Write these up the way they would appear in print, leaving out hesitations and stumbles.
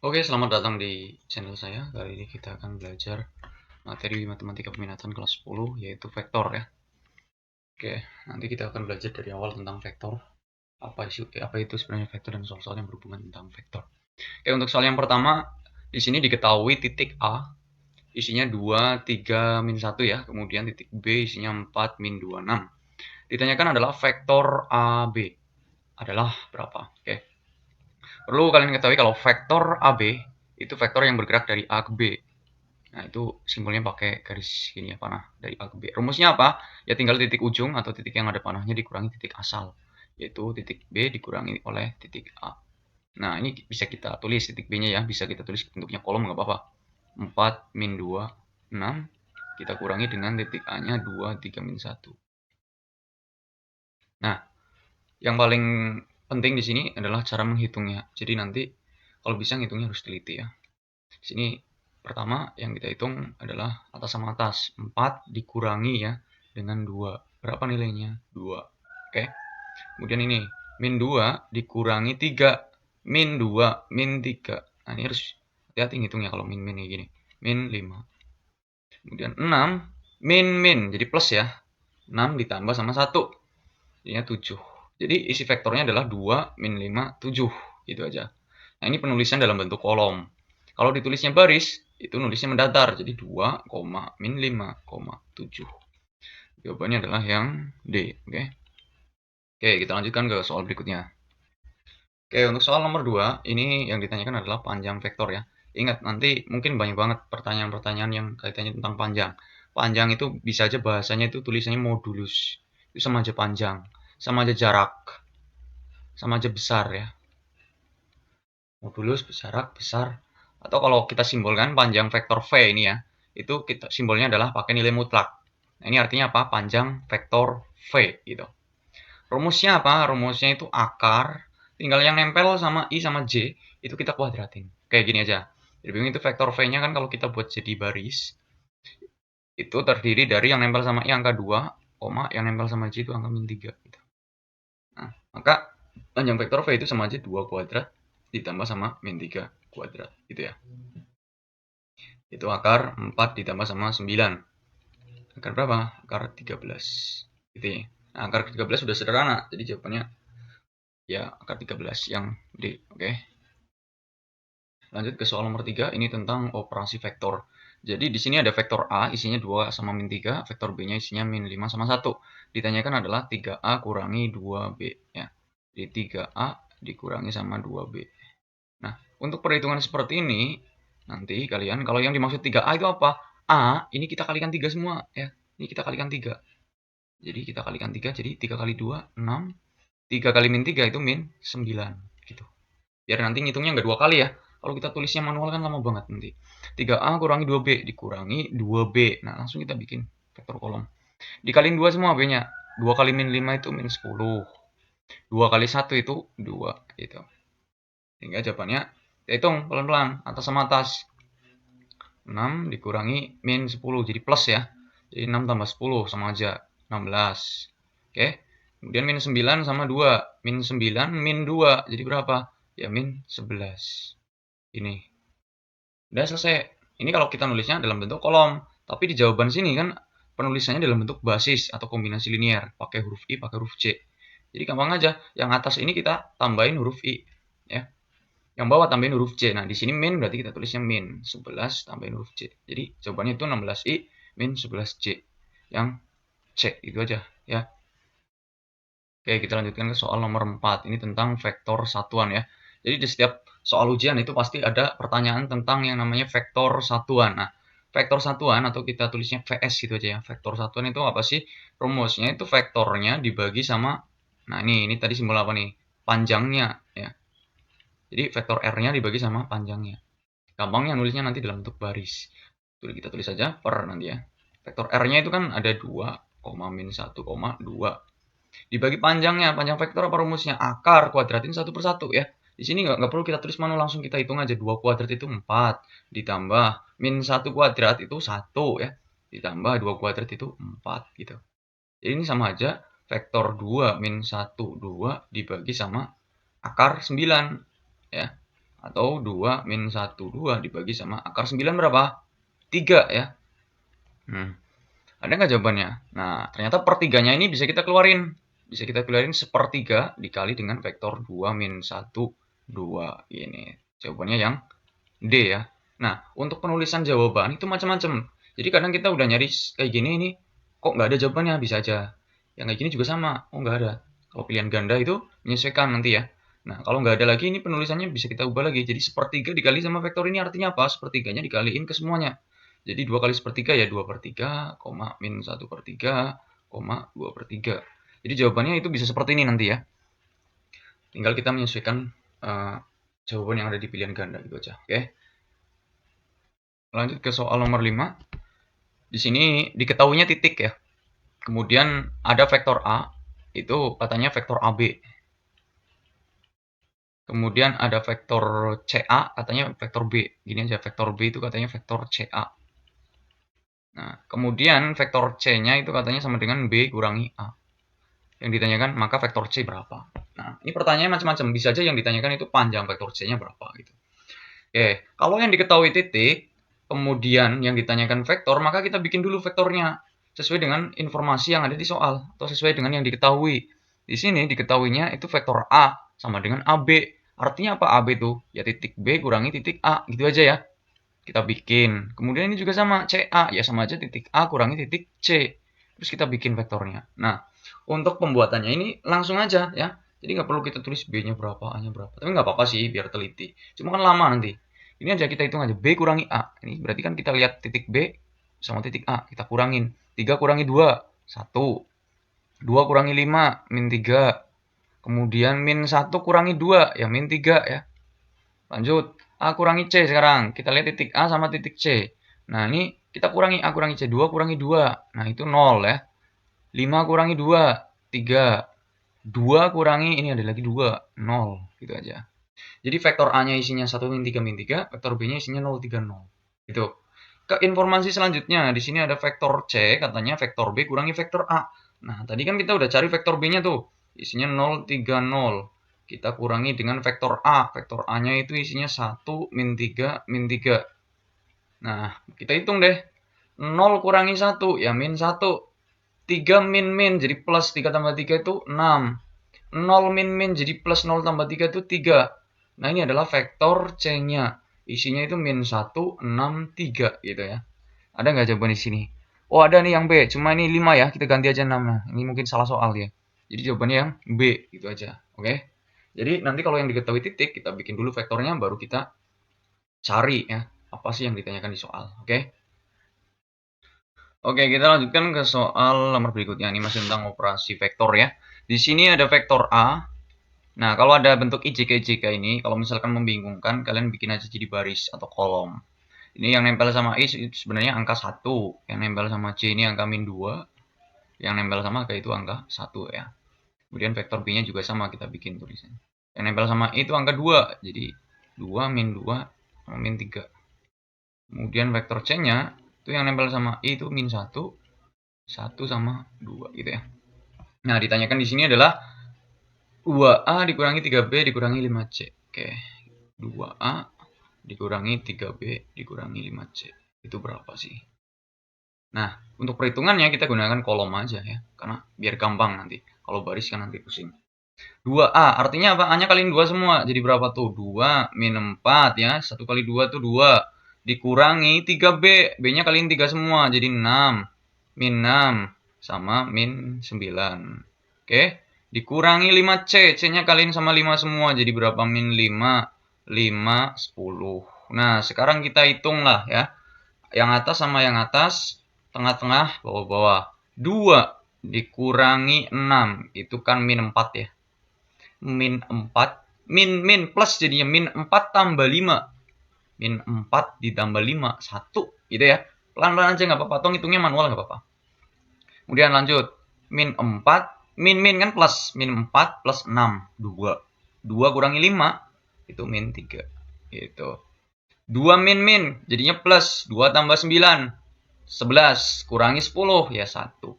Oke, selamat datang di channel saya. Kali ini kita akan belajar materi matematika peminatan kelas 10, yaitu vektor ya. Oke, nanti kita akan belajar dari awal tentang vektor. Apa itu sebenarnya vektor dan soal-soal yang berhubungan tentang vektor. Oke, untuk soal yang pertama, di sini diketahui titik A isinya 2, 3, min 1 ya. Kemudian titik B isinya 4, min 2, 6. Ditanyakan adalah vektor AB adalah berapa? Oke. Perlu kalian ketahui kalau vektor AB itu vektor yang bergerak dari A ke B. Nah, itu simbolnya pakai garis gini ya, panah dari A ke B. Rumusnya apa? Ya tinggal titik ujung atau titik yang ada panahnya dikurangi titik asal, yaitu titik B dikurangi oleh titik A. Nah, ini bisa kita tulis titik B-nya ya, bisa kita tulis bentuknya kolom nggak apa-apa. 4 min 2, 6. Kita kurangi dengan titik A-nya 2, 3, min 1. Nah, yang paling penting di sini adalah cara menghitungnya. Jadi nanti kalau bisa ngitungnya harus teliti ya. Di sini pertama yang kita hitung adalah atas sama atas. 4 dikurangi ya dengan 2. Berapa nilainya? 2. Oke. Kemudian ini min 2 dikurangi 3. Min 2, min 3. Nah, ini harus hati-hati ngitungnya kalau min-min kayak gini. Min 5. Kemudian 6 min. Jadi plus ya. 6 ditambah sama 1. Jadinya 7. Jadi isi vektornya adalah 2 min 5, 7. Gitu aja. Nah, ini penulisan dalam bentuk kolom. Kalau ditulisnya baris, itu nulisnya mendatar. Jadi 2, min 5, 7. Jawabannya adalah yang D. Oke. Oke, kita lanjutkan ke soal berikutnya. Oke, untuk soal nomor 2, ini yang ditanyakan adalah panjang vektor ya. Ingat, nanti mungkin banyak banget pertanyaan-pertanyaan yang kaitannya tentang panjang. Panjang itu bisa aja bahasanya itu tulisannya modulus. Itu sama aja panjang, sama aja jarak, sama aja besar ya. Modulus, jarak, besar. Atau kalau kita simbolkan panjang vektor V ini ya, itu kita simbolnya adalah pakai nilai mutlak. Nah, ini artinya apa? Panjang vektor V gitu. Rumusnya apa? Rumusnya itu akar, tinggal yang nempel sama I sama J, itu kita kuadratin. Kayak gini aja. Jadi itu vektor V-nya kan kalau kita buat jadi baris, itu terdiri dari yang nempel sama I angka 2, yang nempel sama J itu angka min 3. Gitu. Nah, maka panjang vektor V itu sama aja 2 kuadrat ditambah sama min 3 kuadrat. Gitu ya. Itu akar 4 ditambah sama 9. Akar berapa? Akar 13. Gitu ya. Nah, akar 13 sudah sederhana. Jadi jawabannya ya akar 13 yang D. Oke. Lanjut ke soal nomor 3. Ini tentang operasi vektor. Jadi di sini ada vektor A isinya 2 sama min 3. Vektor B-nya isinya min 5 sama 1. Ditanyakan adalah 3A kurangi 2B. Ya. Jadi 3A dikurangi sama 2B. Nah, untuk perhitungan seperti ini, nanti kalian, kalau yang dimaksud 3A itu apa? A, ini kita kalikan 3 semua. Ya. Ini kita kalikan 3. Jadi kita kalikan 3, jadi 3 kali 2, 6. 3 kali min 3 itu min 9. Gitu. Biar nanti ngitungnya nggak 2 kali ya. Kalau kita tulisnya manual kan lama banget nanti. 3A kurangi 2B dikurangi 2B. Nah, langsung kita bikin vektor kolom. Dikaliin 2 semua B-nya. 2 kali min 5 itu min 10. 2 kali 1 itu 2. Gitu. Sehingga jawabannya, kita hitung pelan-pelan. Atas sama atas. 6 dikurangi min 10. Jadi plus ya. Jadi 6 tambah 10 sama aja. 16. Oke. Kemudian min 9 sama 2. Min 9, min 2. Jadi berapa? Ya min 11. Ini. Udah selesai. Ini kalau kita nulisnya dalam bentuk kolom. Tapi di jawaban sini kan penulisannya dalam bentuk basis atau kombinasi linear. Pakai huruf I, pakai huruf C. Jadi gampang aja. Yang atas ini kita tambahin huruf I. Ya. Yang bawah tambahin huruf C. Nah, di sini min berarti kita tulisnya min 11 tambahin huruf C. Jadi jawabannya itu 16I min 11C. Yang C. Itu aja. Ya. Oke, kita lanjutkan ke soal nomor 4. Ini tentang vektor satuan ya. Jadi di setiap soal ujian itu pasti ada pertanyaan tentang yang namanya vektor satuan. Nah, vektor satuan atau kita tulisnya VS gitu aja ya. Vektor satuan itu apa sih? Rumusnya itu vektornya dibagi sama, nah ini tadi simbol apa nih? Panjangnya ya. Jadi vektor R-nya dibagi sama panjangnya. Gampangnya nulisnya nanti dalam bentuk baris. Jadi kita tulis saja per nanti ya. Vektor R-nya itu kan ada 2, min 1, 2. Dibagi panjangnya, panjang vektor apa rumusnya? Akar kuadratin 1 per 1 ya. Di sini nggak perlu kita tulis manual, langsung kita hitung aja. 2 kuadrat itu 4, ditambah min 1 kuadrat itu 1 ya. Ditambah 2 kuadrat itu 4 gitu. Jadi ini sama aja vektor 2 min 1, 2 dibagi sama akar 9 ya. Atau 2 min 1, 2 dibagi sama akar 9 berapa? 3 ya. Ada nggak jawabannya? Nah, ternyata pertiganya ini bisa kita keluarin. Bisa kita keluarin sepertiga dikali dengan vektor 2 min 1, 2. Ini jawabannya yang D ya. Nah, untuk penulisan jawaban itu macam-macam. Jadi kadang kita udah nyari kayak gini ini, kok nggak ada jawabannya, bisa aja. Yang kayak gini juga sama, oh nggak ada. Kalau pilihan ganda itu menyesuaikan nanti ya. Nah, kalau nggak ada lagi ini penulisannya bisa kita ubah lagi. Jadi sepertiga dikali sama vektor ini artinya apa? Sepertiganya dikaliin ke semuanya. Jadi 2 kali sepertiga ya 2/3, min 1/3, 2/3. Jadi jawabannya itu bisa seperti ini nanti ya. Tinggal kita menyesuaikan jawaban yang ada di pilihan ganda gitu aja. Oke. Lanjut ke soal nomor 5. Di sini diketahuinya titik ya. Kemudian ada vektor A, itu katanya vektor AB. Kemudian ada vektor CA, katanya vektor B. Gini aja, vektor B itu katanya vektor CA. Nah, kemudian vektor C-nya itu katanya sama dengan B kurangi A. Yang ditanyakan, maka vektor C berapa? Nah, ini pertanyaannya macam-macam. Bisa aja yang ditanyakan itu panjang vektor C-nya berapa gitu. Oke, kalau yang diketahui titik, kemudian yang ditanyakan vektor, maka kita bikin dulu vektornya sesuai dengan informasi yang ada di soal atau sesuai dengan yang diketahui. Di sini diketahuinya itu vektor A sama dengan AB. Artinya apa AB itu? Ya titik B kurangi titik A, gitu aja ya. Kita bikin. Kemudian ini juga sama CA, ya sama aja titik A kurangi titik C. Terus kita bikin vektornya. Nah, untuk pembuatannya ini langsung aja ya. Jadi nggak perlu kita tulis B-nya berapa, A-nya berapa. Tapi nggak apa-apa sih, biar teliti. Cuma kan lama nanti. Ini aja kita hitung aja. B kurangi A. Ini berarti kan kita lihat titik B sama titik A. Kita kurangin. 3 kurangi 2, 1. 2 kurangi 5, min 3. Kemudian min 1 kurangi 2, ya min 3 ya. Lanjut. A kurangi C sekarang. Kita lihat titik A sama titik C. Nah, ini kita kurangi A kurangi C. 2 kurangi 2. Nah, itu 0 ya. 5 kurangi 2, 3. 2 kurangi, ini ada lagi 2, 0. Gitu aja. Jadi vektor A-nya isinya 1 min 3 min 3, vektor B-nya isinya 0, 3, 0. Gitu. Ke informasi selanjutnya, di sini ada vektor C, katanya vektor B kurangi vektor A. Nah, tadi kan kita udah cari vektor B-nya tuh. Isinya 0, 3, 0. Kita kurangi dengan vektor A. Vektor A-nya itu isinya 1, min 3, min 3. Nah, kita hitung deh. 0 kurangi 1, ya min 1. 3 min min, jadi plus 3 tambah 3 itu 6. 0 min min, jadi plus 0 tambah 3 itu 3. Nah, ini adalah vektor C-nya. Isinya itu min 1, 6, 3 gitu ya. Ada nggak jawaban di sini? Oh, ada nih yang B. Cuma ini 5 ya. Kita ganti aja 6. Nah, ini mungkin salah soal ya. Jadi jawabannya yang B gitu aja. Oke. Jadi nanti kalau yang diketahui titik, kita bikin dulu vektornya, baru kita cari ya. Apa sih yang ditanyakan di soal. Oke. Oke, kita lanjutkan ke soal nomor berikutnya. Ini masih tentang operasi vektor ya. Di sini ada vektor A. Nah, kalau ada bentuk IJK ini, kalau misalkan membingungkan, kalian bikin aja jadi baris atau kolom. Ini yang nempel sama I sebenarnya angka 1. Yang nempel sama C ini angka min 2. Yang nempel sama angka itu angka 1 ya. Kemudian vektor B-nya juga sama, kita bikin tulisan. Yang nempel sama I itu angka 2. Jadi 2 min 2 sama min 3. Kemudian vektor C-nya itu yang nempel sama I itu min 1. 1 sama 2 gitu ya. Nah, ditanyakan di sini adalah 2A dikurangi 3B dikurangi 5C. Oke. 2A dikurangi 3B dikurangi 5C. Itu berapa sih? Nah, untuk perhitungannya kita gunakan kolom aja ya. Karena biar gampang nanti. Kalau baris kan nanti pusing. 2A, artinya apa? A-nya kaliin 2 semua. Jadi berapa tuh? 2 min 4 ya. 1 kali 2 tuh 2. Dikurangi 3B. B-nya kaliin 3 semua. Jadi 6. Min 6 sama min 9. Oke. Dikurangi 5C. C-nya kaliin sama 5 semua. Jadi berapa? Min 5. 5, 10. Nah, sekarang kita hitung lah ya. Yang atas sama yang atas. Tengah-tengah, bawah-bawah. 2 dikurangi 6. Itu kan min 4 ya. Min 4. Min plus jadinya min 4 tambah 5. Min 4 ditambah 5. 1. Gitu ya. Pelan-pelan aja nggak apa-apa. Tong hitungnya manual nggak apa-apa. Kemudian lanjut. Min 4. Min kan plus. Min 4 plus 6. 2. 2 kurangi 5. Itu min 3. Gitu. 2 min. Jadinya plus. 2 tambah 9. 11 kurangi 10 ya 1.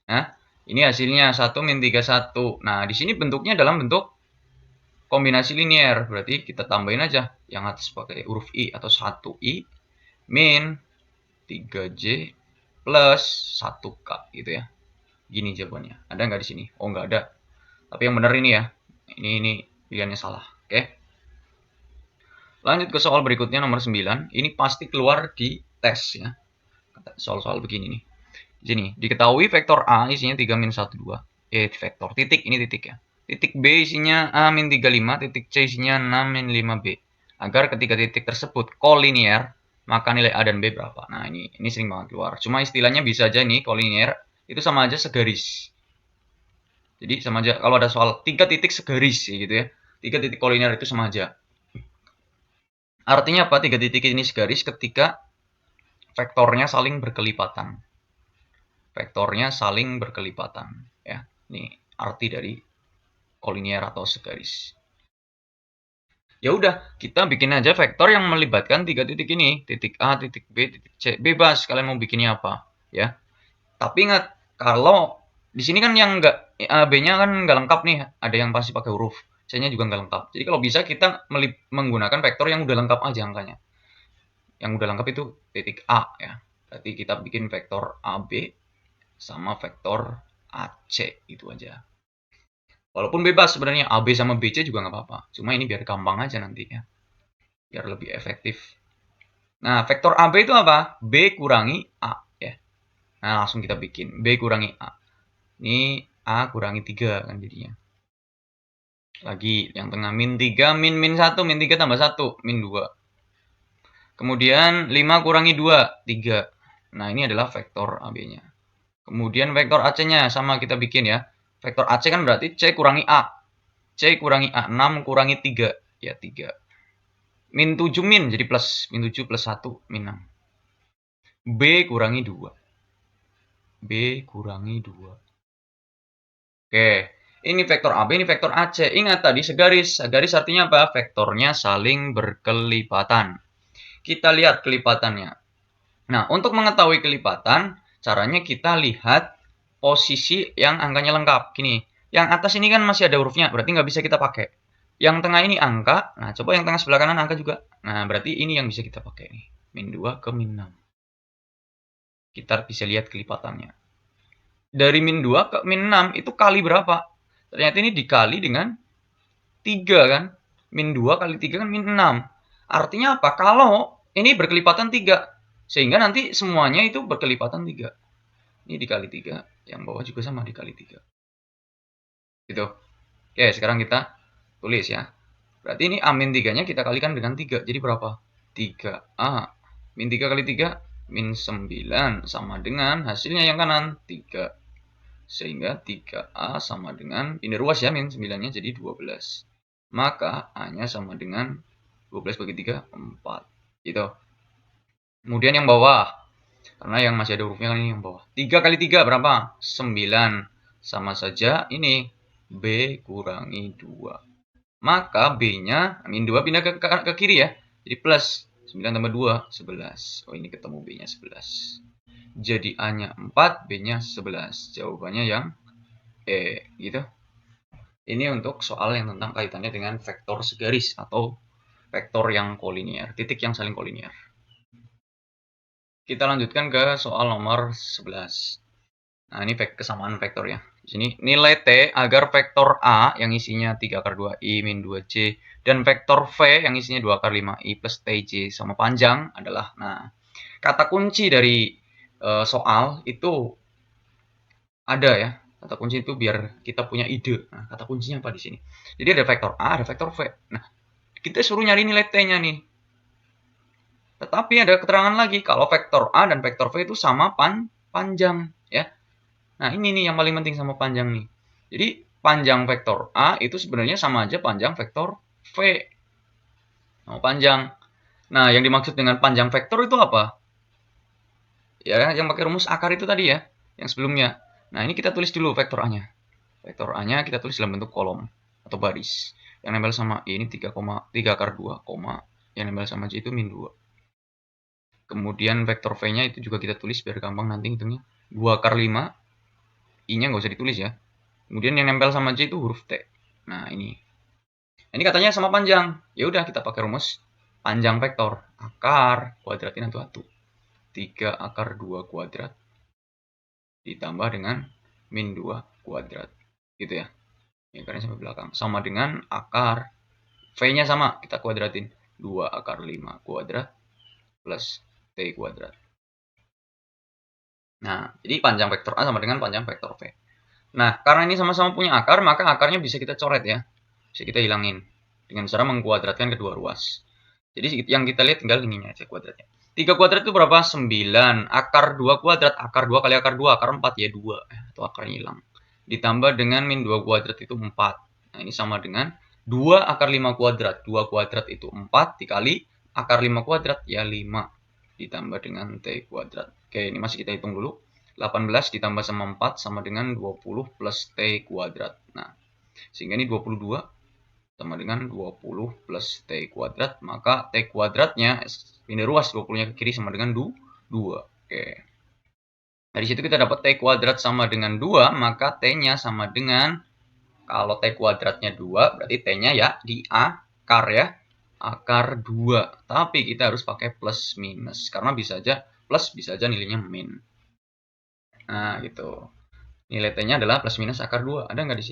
Nah, ini hasilnya 1 min 3 1. Nah, di sini bentuknya dalam bentuk kombinasi linear. Berarti kita tambahin aja yang atas pakai huruf I atau 1I min 3J plus 1K gitu ya. Gini jawabannya. Ada nggak di sini? Oh, nggak ada. Tapi yang benar ini ya. Ini pilihannya salah. Oke. Lanjut ke soal berikutnya nomor 9. Ini pasti keluar di tes ya. Soal-soal begini nih. Sini, diketahui vektor A isinya 3 min 1 2. Vektor titik ini titik ya. Titik B isinya A min 35, titik C isinya 6 min 5B. Agar ketiga titik tersebut kolinier, maka nilai A dan B berapa? Nah, ini sering banget keluar. Cuma istilahnya bisa aja nih kolinier itu sama aja segaris. Jadi sama aja kalau ada soal 3 titik segaris gitu ya. 3 titik kolinier itu sama aja. Artinya apa? 3 titik ini segaris ketika vektornya saling berkelipatan. Vektornya saling berkelipatan ya. Ini arti dari kolinier atau segaris. Ya udah, kita bikin aja vektor yang melibatkan 3 titik ini, titik A, titik B, titik C. Bebas kalian mau bikinnya apa, ya. Tapi ingat, kalau di sini kan yang enggak B-nya kan nggak lengkap nih, ada yang pasti pakai huruf. C-nya juga nggak lengkap. Jadi kalau bisa kita menggunakan vektor yang udah lengkap aja angkanya. Yang udah lengkap itu titik A ya. Berarti kita bikin vektor AB sama vektor AC itu aja. Walaupun bebas sebenarnya AB sama BC juga nggak apa-apa. Cuma ini biar gampang aja nanti ya. Biar lebih efektif. Nah, vektor AB itu apa? B kurangi A ya. Nah, langsung kita bikin. B kurangi A. Ini A kurangi 3 kan jadinya. Lagi yang tengah min 3 min 1 min 3 tambah 1 min 2. Kemudian 5 kurangi 2 3. Nah, ini adalah vektor AB-nya. Kemudian vektor AC-nya sama kita bikin ya. Vektor AC kan berarti C kurangi A. C kurangi A. 6 kurangi 3. Ya, 3. Min 7 min. Jadi plus. Min 7 plus 1. Min 6. B kurangi 2. B kurangi 2. Oke. Ini vektor AB, ini vektor AC. Ingat tadi segaris. Segaris artinya apa? Vektornya saling berkelipatan. Kita lihat kelipatannya. Nah, untuk mengetahui kelipatan, caranya kita lihat posisi yang angkanya lengkap. Gini, yang atas ini kan masih ada hurufnya, berarti nggak bisa kita pakai. Yang tengah ini angka, nah coba yang tengah sebelah kanan angka juga. Nah, berarti ini yang bisa kita pakai nih. Min 2 ke min 6. Kita bisa lihat kelipatannya. Dari min 2 ke min 6 itu kali berapa? Ternyata ini dikali dengan 3 kan. Min 2 kali 3 kan min 6. Artinya apa? Kalau ini berkelipatan 3. Sehingga nanti semuanya itu berkelipatan 3. Ini dikali 3. Yang bawah juga sama dikali 3. Gitu. Oke, sekarang kita tulis ya. Berarti ini A min 3-nya kita kalikan dengan 3. Jadi berapa? 3A. Min 3 kali 3, min 9. Sama dengan hasilnya yang kanan, 3. Sehingga 3A sama dengan, ini ruas ya, min 9-nya jadi 12. Maka A-nya sama dengan 12 bagi 3, 4. Gitu. Kemudian yang bawah. Karena yang masih ada hurufnya kan ini yang bawah. 3 kali 3 berapa? 9. Sama saja ini B kurangi 2. Maka B-nya, min 2 pindah ke kiri ya. Jadi plus 9 tambah 2, 11. Oh, ini ketemu B-nya 11. Jadi A-nya 4, B-nya 11. Jawabannya yang E. Gitu. Ini untuk soal yang tentang kaitannya dengan vektor segaris atau vektor yang kolinier. Titik yang saling kolinier. Kita lanjutkan ke soal nomor 11. Nah, ini kesamaan vektor ya. Di sini nilai T agar vektor A yang isinya 3 akar 2I min 2J dan vektor V yang isinya 2 akar 5I plus TJ sama panjang adalah, nah, kata kunci dari soal itu ada ya. Kata kunci itu biar kita punya ide. Nah, kata kuncinya apa di sini? Jadi ada vektor A, ada vektor V. Nah, kita suruh nyari nilai T-nya nih. Tetapi ada keterangan lagi kalau vektor A dan vektor V itu sama panjang ya. Nah, ini nih yang paling penting sama panjang nih. Jadi panjang vektor A itu sebenarnya sama aja panjang vektor V. Nah, panjang. Nah, yang dimaksud dengan panjang vektor itu apa? Ya, yang pakai rumus akar itu tadi ya, yang sebelumnya. Nah, ini kita tulis dulu vektor A-nya. Vektor A-nya kita tulis dalam bentuk kolom atau baris. Yang nempel sama I ini 3 akar 2, yang nempel sama J itu min 2. Kemudian vektor V-nya itu juga kita tulis biar gampang nanti hitungnya. 2 akar 5. I-nya nggak usah ditulis ya. Kemudian yang nempel sama J itu huruf T. Nah, ini. Ini katanya sama panjang. Ya udah kita pakai rumus panjang vektor. Akar kuadratin satu. 3 akar 2 kuadrat ditambah dengan min 2 kuadrat. Gitu ya. Ini akarnya sampai belakang. Sama dengan akar V-nya sama, kita kuadratin. 2 akar 5 kuadrat plus T kuadrat. Nah, jadi panjang vektor A sama dengan panjang vektor V. Nah, karena ini sama-sama punya akar, maka akarnya bisa kita coret ya. Bisa kita hilangin. Dengan cara mengkuadratkan kedua ruas. Jadi yang kita lihat tinggal ininya aja kuadratnya. 3 kuadrat itu berapa? 9. Akar 2 kuadrat. Akar 2 kali akar 2. Akar 4 ya 2. Atau akarnya hilang. Ditambah dengan min 2 kuadrat itu 4. Nah, ini sama dengan 2 akar 5 kuadrat. 2 kuadrat itu 4 dikali akar 5 kuadrat ya 5. Ditambah dengan T kuadrat. Oke, ini masih kita hitung dulu. 18 ditambah sama 4 sama dengan 20 plus T kuadrat. Nah, sehingga ini 22 sama dengan 20 plus T kuadrat. Maka T kuadratnya, pindah ruas 20-nya ke kiri sama dengan 2. Oke. Dari situ kita dapat T kuadrat sama dengan 2, maka T-nya sama dengan, kalau T kuadratnya 2, berarti T-nya ya di akar ya. Akar 2. Tapi kita harus pakai plus minus. Karena bisa aja plus, bisa aja nilainya min. Nah, gitu. Nilai T-nya adalah plus minus akar 2. Ada nggak di sini?